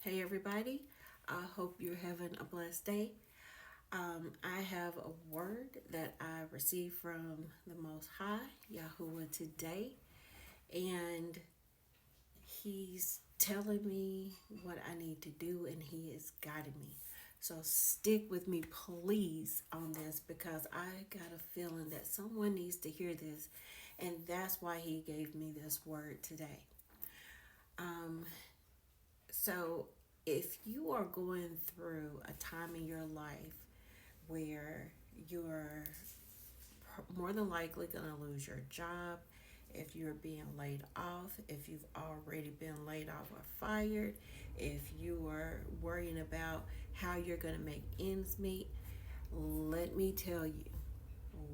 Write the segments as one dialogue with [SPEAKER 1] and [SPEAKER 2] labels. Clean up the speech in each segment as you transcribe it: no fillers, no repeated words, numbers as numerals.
[SPEAKER 1] Hey everybody, I hope you're having a blessed day. I have a word that I received from the Most High Yahuwah today, and He's telling me what I need to do, and He is guiding me. So stick with me, please, on this because I got a feeling that someone needs to hear this, and that's why He gave me this word today. Um, So, if you are going through a time in your life where you're more than likely going to lose your job, if you're being laid off, if you've already been laid off or fired, if you are worrying about how you're going to make ends meet, let me tell you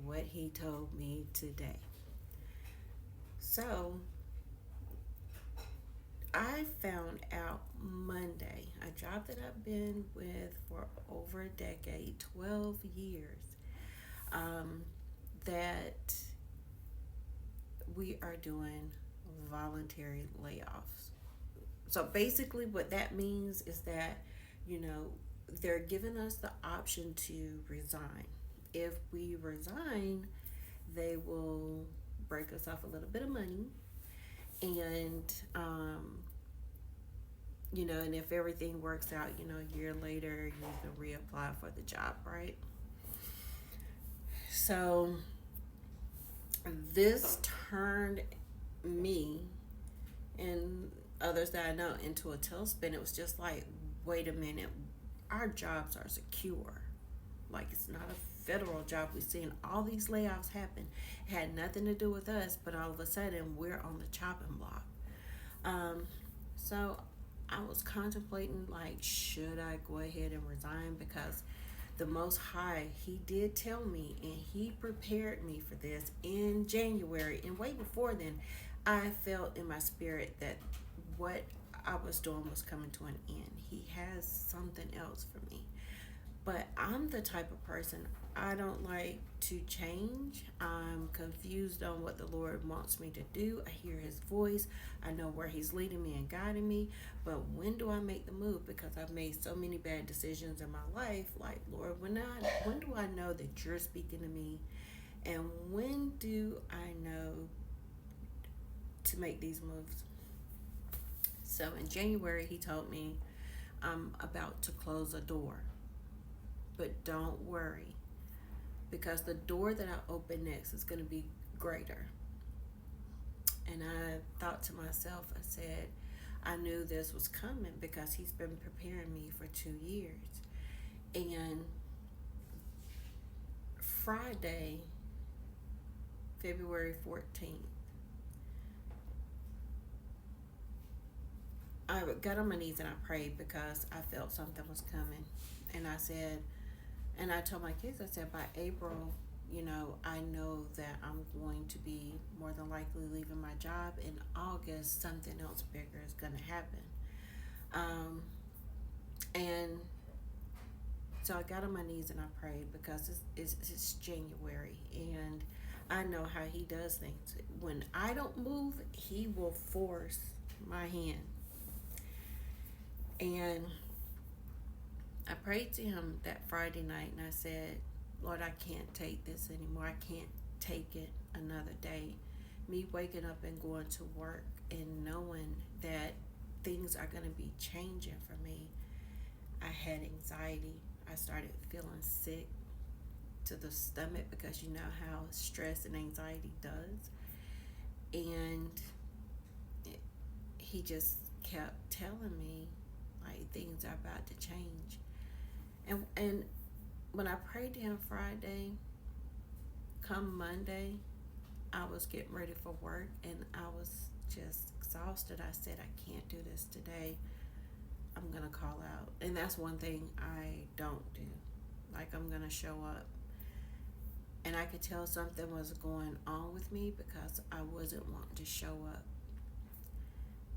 [SPEAKER 1] what he told me today. So, I found out Monday, a job that I've been with for over a decade, 12 years, um, that we are doing voluntary layoffs. So basically, what that means is that, you know, they're giving us the option to resign. If we resign, they will break us off a little bit of money and and if everything works out, a year later, you can reapply for the job, right? So this turned me and others that I know into a tailspin. It was just like, wait a minute, our jobs are secure. Like, it's not a federal job. We're seeing all these layoffs happen. It had nothing to do with us, but all of a sudden, we're on the chopping block. Um, so I was contemplating, like, should I go ahead and resign? Because the Most High, He did tell me, and He prepared me for this in January. And way before then, I felt in my spirit that what I was doing was coming to an end. He has something else for me. But I'm the type of person, I don't like to change. I'm confused on what the Lord wants me to do. I hear His voice. I know where He's leading me and guiding me. But when do I make the move? Because I've made so many bad decisions in my life. Like, Lord, when do I know that You're speaking to me? And when do I know to make these moves? So in January, He told me I'm about to close a door. But don't worry, because the door that I open next is going to be greater. And I thought to myself, I said, I knew this was coming because He's been preparing me for 2 years. And Friday, February 14th, I got on my knees and I prayed because I felt something was coming. And I said, and I told my kids, I said, by April, I know that I'm going to be more than likely leaving my job. In August, something else bigger is going to happen. And so I got on my knees and I prayed because it's January. And I know how He does things. When I don't move, He will force my hand. And I prayed to Him that Friday night and I said, Lord, I can't take this anymore. I can't take it another day. Me waking up and going to work and knowing that things are going to be changing for me. I had anxiety. I started feeling sick to the stomach because you know how stress and anxiety does. And He just kept telling me, like, things are about to change. And when I prayed to Him Friday, come Monday, I was getting ready for work and I was just exhausted. I said, I can't do this today. I'm going to call out. And that's one thing I don't do. Like, I'm going to show up. And I could tell something was going on with me because I wasn't wanting to show up.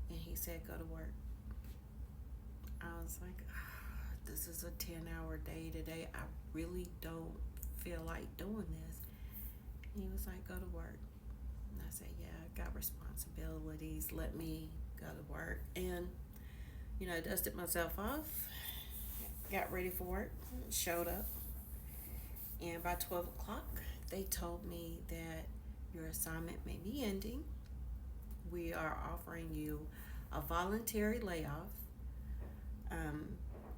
[SPEAKER 1] And He said, go to work. I was like, this is a 10-hour day today. I really don't feel like doing this. And He was like, go to work. And I said, yeah, I got responsibilities. Let me go to work. And Dusted myself off, got ready for work, showed up, and by 12 o'clock, they told me that your assignment may be ending. We are offering you a voluntary layoff. Um,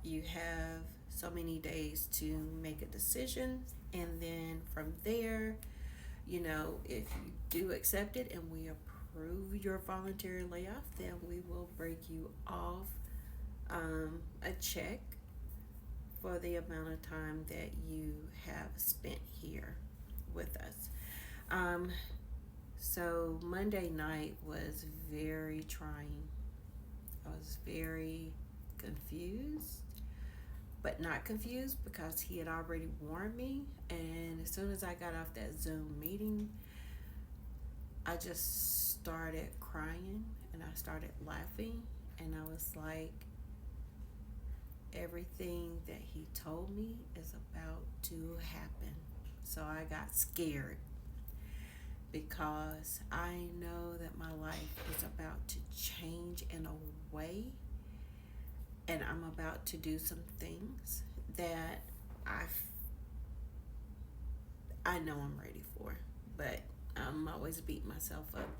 [SPEAKER 1] you have so many days to make a decision, and then from there, if you do accept it and we approve your voluntary layoff, then we will break you off a check for the amount of time that you have spent here with us. Um, so Monday night was very trying. I was very confused, but not confused because he had already warned me. And as soon as I got off that Zoom meeting, I just started crying and I started laughing. And I was like, everything that he told me is about to happen. So I got scared because I know that my life is about to change in a way, and I'm about to do some things that I know I'm ready for, but I'm always beating myself up.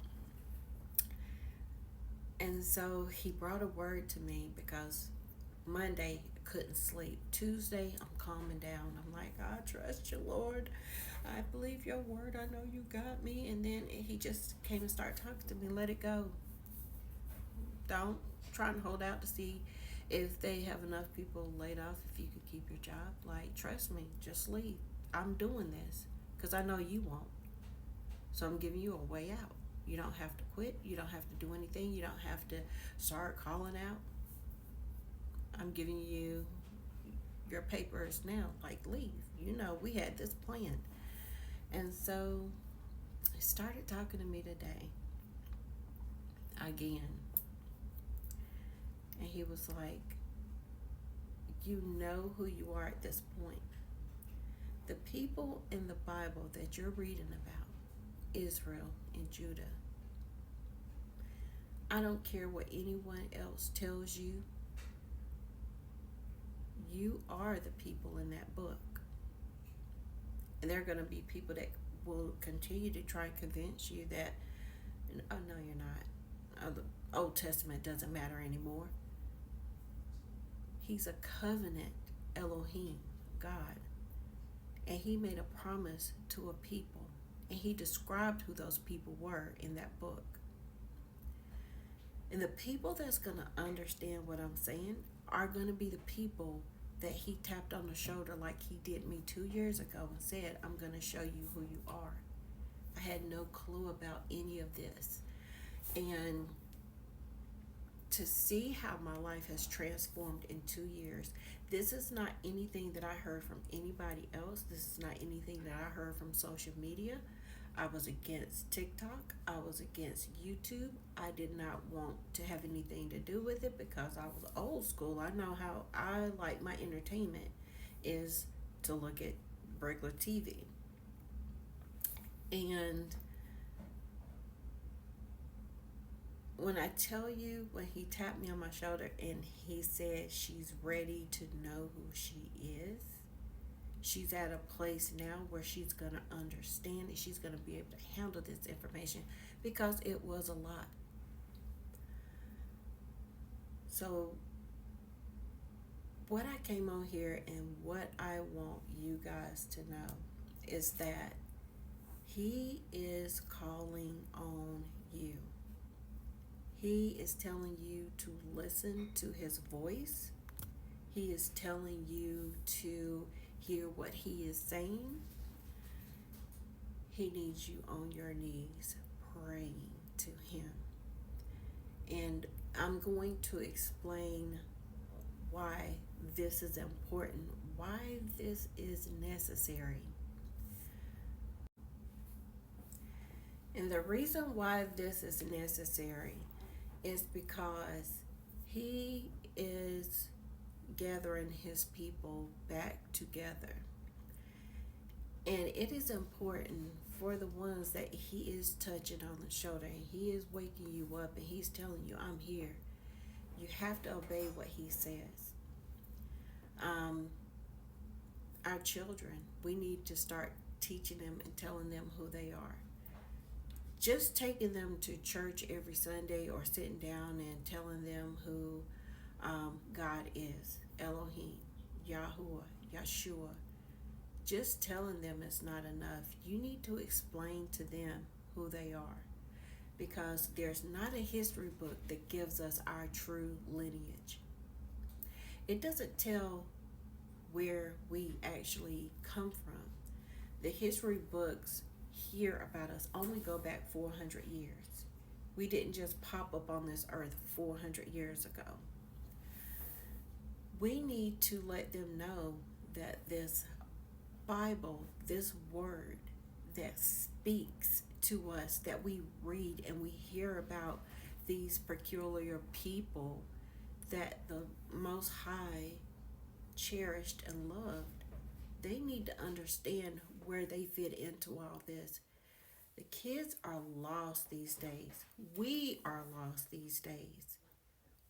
[SPEAKER 1] And so he brought a word to me because Monday I couldn't sleep. Tuesday I'm calming down. I'm like, I trust you, Lord. I believe your word. I know you got me. And then he just came and started talking to me. Let it go. Don't try and hold out to see if they have enough people laid off, if you could keep your job. Like, trust me, just leave. I'm doing this because I know you won't. So I'm giving you a way out. You don't have to quit. You don't have to do anything. You don't have to start calling out. I'm giving you your papers now. Like, leave. We had this plan. And so he started talking to me today again. And he was like, you know who you are at this point. The people in the Bible that you're reading about, Israel and Judah, I don't care what anyone else tells you. You are the people in that book. And there are going to be people that will continue to try and convince you that, oh, no, you're not. Oh, the Old Testament doesn't matter anymore. He's a covenant Elohim, God. And he made a promise to a people. And he described who those people were in that book. And the people that's going to understand what I'm saying are going to be the people that he tapped on the shoulder like he did me 2 years ago and said, I'm going to show you who you are. I had no clue about any of this. And to see how my life has transformed in 2 years, this is not anything that I heard from anybody else. This is not anything that I heard from social media. I was against TikTok. I was against YouTube. I did not want to have anything to do with it because I was old school. I know how I like my entertainment is to look at regular TV. And when I tell you, when he tapped me on my shoulder and he said she's ready to know who she is, she's at a place now where she's going to understand it. She's going to be able to handle this information because it was a lot. So what I came on here and what I want you guys to know is that he is calling on you. He is telling you to listen to his voice. He is telling you to hear what he is saying. He needs you on your knees praying to him. And I'm going to explain why this is important, why this is necessary. And the reason why this is necessary is because he is gathering his people back together. And it is important for the ones that he is touching on the shoulder and he is waking you up and he's telling you, I'm here. You have to obey what he says. Um, our children, we need to start teaching them and telling them who they are. Just taking them to church every Sunday or sitting down and telling them who God is, Elohim, Yahuwah, Yeshua. Just telling them is not enough. You need to explain to them who they are, because there's not a history book that gives us our true lineage. It doesn't tell where we actually come from. The history books here about us only go back 400 years. We didn't just pop up on this earth 400 years ago. We need to let them know that this Bible, this word that speaks to us, that we read and we hear about these peculiar people that the Most High cherished and loved, they need to understand where they fit into all this. The kids are lost these days. We are lost these days.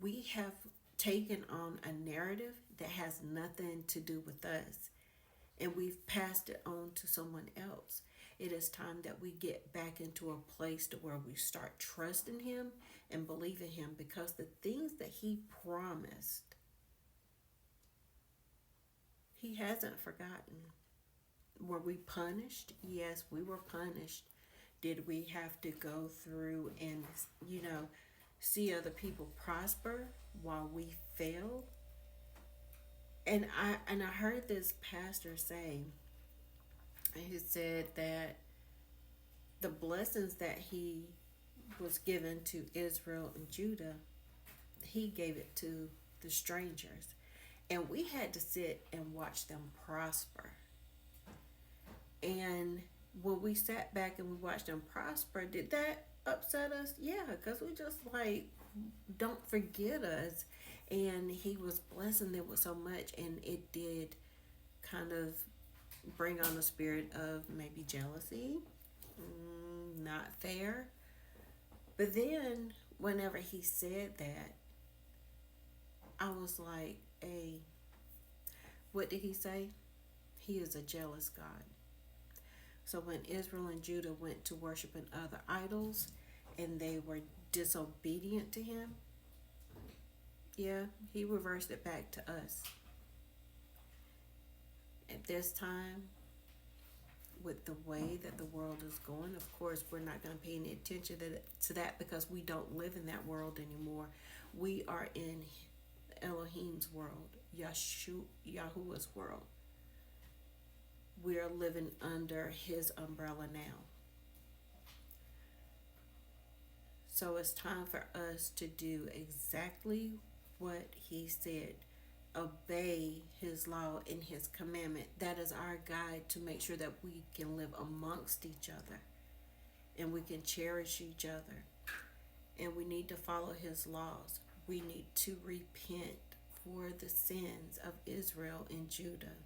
[SPEAKER 1] We have taken on a narrative that has nothing to do with us, and we've passed it on to someone else. It is time that we get back into a place to where we start trusting him and believing him, because the things that he promised, he hasn't forgotten. Were we punished? Yes, we were punished. Did we have to go through and, see other people prosper while we failed? And I heard this pastor say, and he said that the blessings that he was given to Israel and Judah, he gave it to the strangers. And we had to sit and watch them prosper. And when we sat back and we watched them prosper, did that upset us? Yeah, because we just like, don't forget us. And he was blessing them with so much, and it did kind of bring on a spirit of maybe jealousy, not fair. But then whenever he said that, I was like, hey, what did he say? He is a jealous God. So when Israel and Judah went to worshiping other idols and they were disobedient to him, yeah, he reversed it back to us. At this time, with the way that the world is going, of course, we're not going to pay any attention to that because we don't live in that world anymore. We are in Elohim's world, Yahuwah's world. We are living under his umbrella now. So it's time for us to do exactly what he said. Obey his law and his commandment. That is our guide to make sure that we can live amongst each other and we can cherish each other. And we need to follow his laws. We need to repent for the sins of Israel and Judah.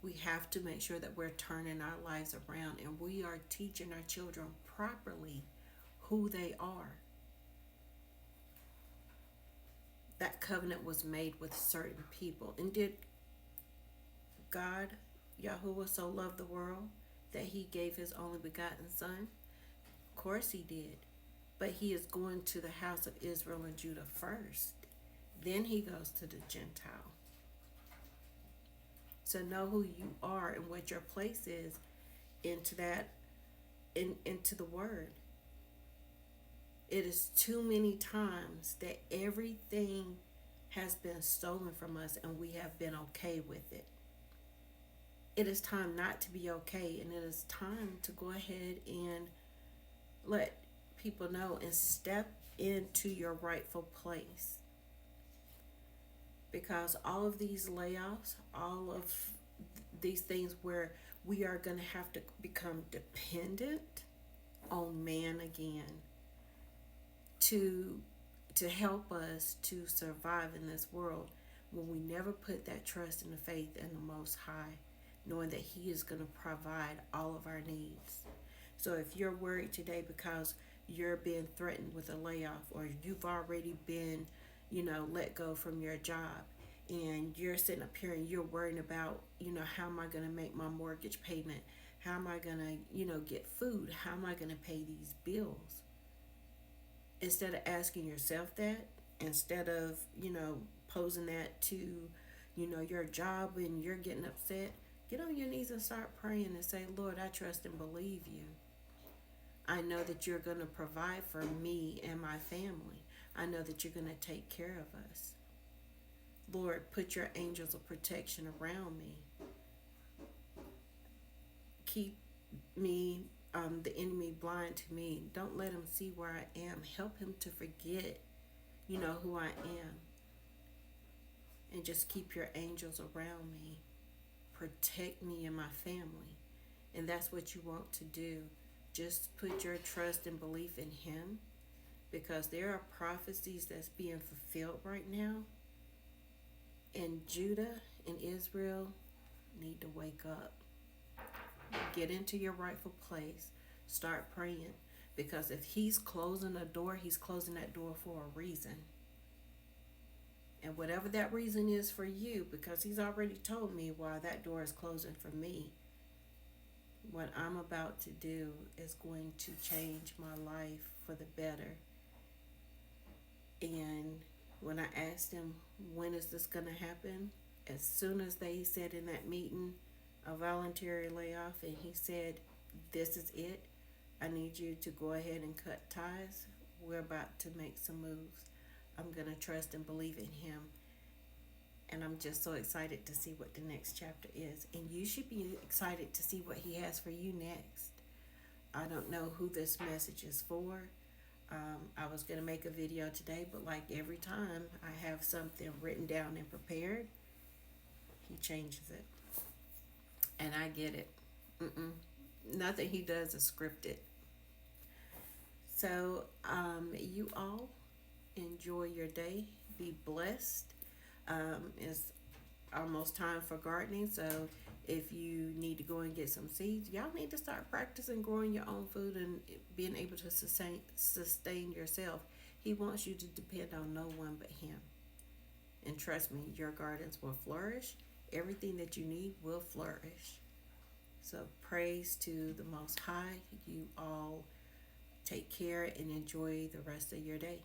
[SPEAKER 1] We have to make sure that we're turning our lives around and we are teaching our children properly who they are. That covenant was made with certain people. And did God, Yahuwah, so love the world that he gave his only begotten son? Of course he did. But he is going to the house of Israel and Judah first. Then he goes to the Gentile. So know who you are and what your place is into the word. It is too many times that everything has been stolen from us and we have been okay with it. It is time not to be okay, and it is time to go ahead and let people know and step into your rightful place. Because all of these layoffs, all of these things where we are going to have to become dependent on man again to help us to survive in this world, when we never put that trust and the faith in the Most High, knowing that he is going to provide all of our needs. So if you're worried today because you're being threatened with a layoff, or you've already been let go from your job, and you're sitting up here and you're worrying about, how am I going to make my mortgage payment? How am I going to, get food? How am I going to pay these bills? Instead of asking yourself that, instead of, posing that to, your job and you're getting upset, get on your knees and start praying and say, Lord, I trust and believe you. I know that you're going to provide for me and my family. I know that you're going to take care of us. Lord, put your angels of protection around me. Keep me, the enemy blind to me. Don't let him see where I am. Help him to forget, who I am. And just keep your angels around me. Protect me and my family. And that's what you want to do. Just put your trust and belief in him, because there are prophecies that's being fulfilled right now. And Judah and Israel need to wake up. Get into your rightful place. Start praying. Because if he's closing a door, he's closing that door for a reason. And whatever that reason is for you, because he's already told me why that door is closing for me, what I'm about to do is going to change my life for the better. And when I asked him, when is this going to happen? As soon as they said in that meeting, a voluntary layoff, and he said, this is it. I need you to go ahead and cut ties. We're about to make some moves. I'm going to trust and believe in him. And I'm just so excited to see what the next chapter is. And you should be excited to see what he has for you next. I don't know who this message is for. I was going to make a video today, but like every time I have something written down and prepared, he changes it. And I get it. Nothing he does is scripted. So, you all enjoy your day. Be blessed. It's almost time for gardening, so if you need to go and get some seeds, y'all need to start practicing growing your own food and being able to sustain yourself. He wants you to depend on no one but him. And trust me, your gardens will flourish. Everything that you need will flourish. So praise to the Most High. You all take care and enjoy the rest of your day.